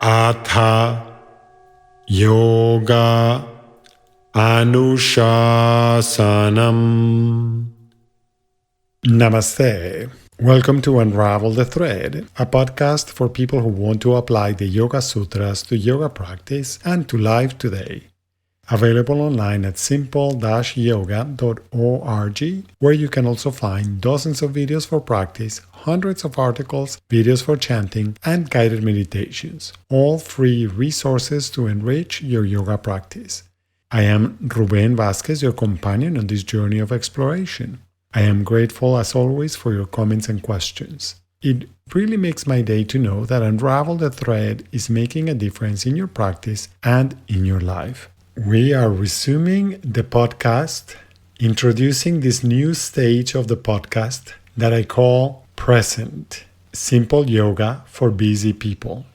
Atha Yoga Anushasanam. Namaste. Welcome to Unravel the Thread, a podcast for people who want to apply the Yoga Sutras to yoga practice and to life today. Available online at simple-yoga.org, where you can also find dozens of videos for practice, hundreds of articles, videos for chanting, and guided meditations, all free resources to enrich your yoga practice. I am Ruben Vázquez, your companion on this journey of exploration. I am grateful as always for your comments and questions. It really makes my day to know that Unravel the Thread is making a difference in your practice and in your life. We are resuming the podcast, introducing this new stage of the podcast that I call Present, Simple Yoga for Busy People,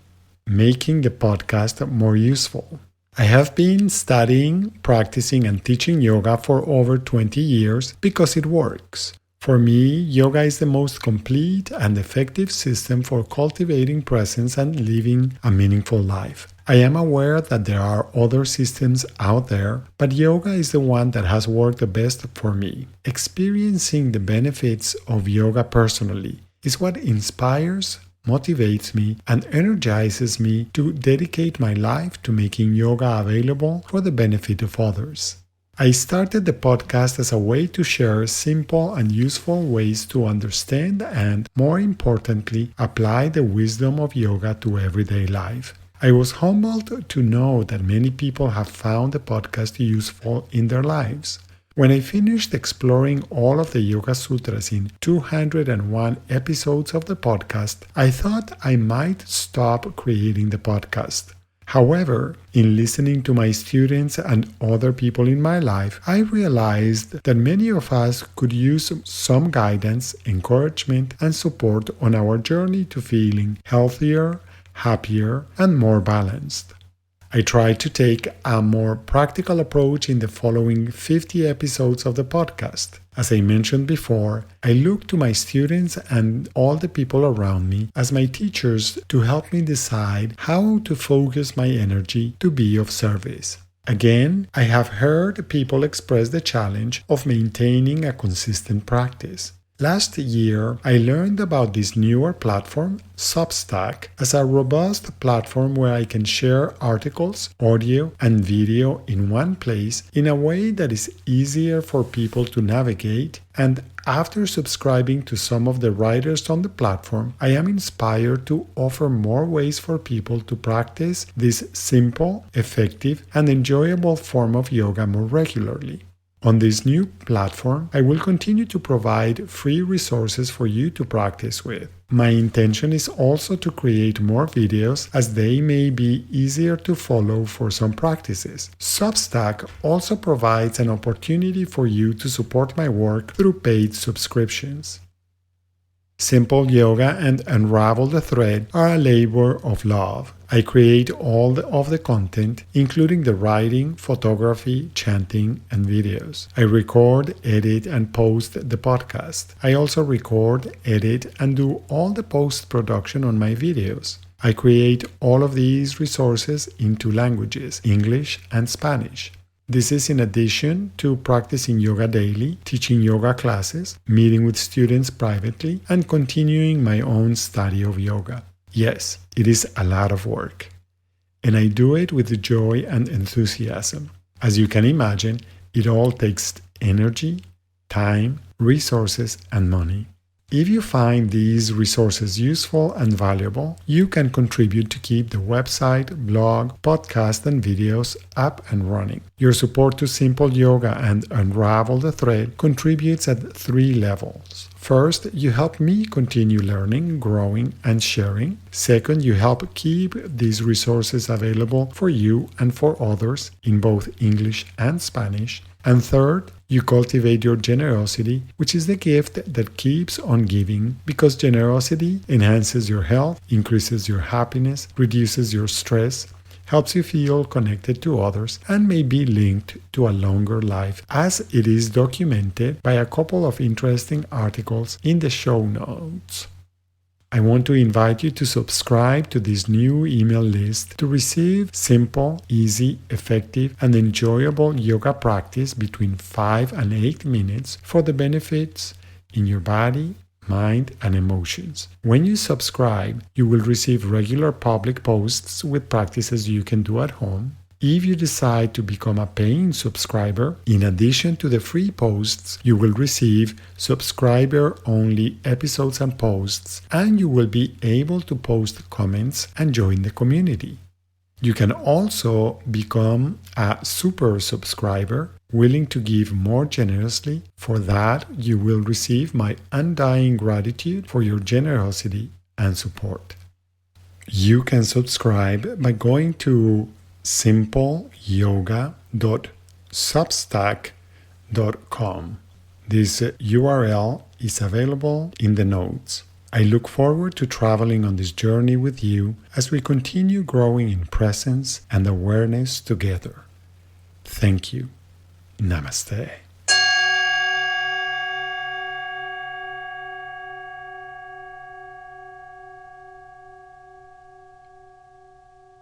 making the podcast more useful. I have been studying, practicing, and teaching yoga for over 20 years because it works. For me, yoga is the most complete and effective system for cultivating presence and living a meaningful life. I am aware that there are other systems out there, but yoga is the one that has worked the best for me. Experiencing the benefits of yoga personally is what inspires, motivates me, and energizes me to dedicate my life to making yoga available for the benefit of others. I started the podcast as a way to share simple and useful ways to understand and, more importantly, apply the wisdom of yoga to everyday life. I was humbled to know that many people have found the podcast useful in their lives. When I finished exploring all of the Yoga Sutras in 201 episodes of the podcast, I thought I might stop creating the podcast. However, in listening to my students and other people in my life, I realized that many of us could use some guidance, encouragement, and support on our journey to feeling healthier, happier, and more balanced. I tried to take a more practical approach in the following 50 episodes of the podcast. As I mentioned before, I look to my students and all the people around me as my teachers to help me decide how to focus my energy to be of service. Again, I have heard people express the challenge of maintaining a consistent practice. Last year, I learned about this newer platform, Substack, as a robust platform where I can share articles, audio, and video in one place in a way that is easier for people to navigate. And after subscribing to some of the writers on the platform, I am inspired to offer more ways for people to practice this simple, effective, and enjoyable form of yoga more regularly. On this new platform, I will continue to provide free resources for you to practice with. My intention is also to create more videos as they may be easier to follow for some practices. Substack also provides an opportunity for you to support my work through paid subscriptions. Simple Yoga and Unravel the Thread are a labor of love. I create all of the content, including the writing, photography, chanting, and videos. I record, edit, and post the podcast. I also record, edit, and do all the post-production on my videos. I create all of these resources in two languages, English and Spanish. This is in addition to practicing yoga daily, teaching yoga classes, meeting with students privately, and continuing my own study of yoga. Yes, it is a lot of work. And I do it with joy and enthusiasm. As you can imagine, it all takes energy, time, resources, and money. If you find these resources useful and valuable, you can contribute to keep the website, blog, podcast, and videos up and running. Your support to Simple Yoga and Unravel the Thread contributes at 3 levels. First, you help me continue learning, growing, and sharing. Second, you help keep these resources available for you and for others in both English and Spanish. And third, you cultivate your generosity, which is the gift that keeps on giving, because generosity enhances your health, increases your happiness, reduces your stress, helps you feel connected to others, and may be linked to a longer life, as it is documented by a couple of interesting articles in the show notes. I want to invite you to subscribe to this new email list to receive simple, easy, effective, and enjoyable yoga practice between 5 and 8 minutes for the benefits in your body, mind, and emotions. When you subscribe, you will receive regular public posts with practices you can do at home. If you decide to become a paying subscriber, in addition to the free posts, you will receive subscriber-only episodes and posts, and you will be able to post comments and join the community. You can also become a super subscriber, willing to give more generously. For that, you will receive my undying gratitude for your generosity and support. You can subscribe by going to simpleyoga.substack.com. This URL is available in the notes. I look forward to traveling on this journey with you as we continue growing in presence and awareness together. Thank you. Namaste.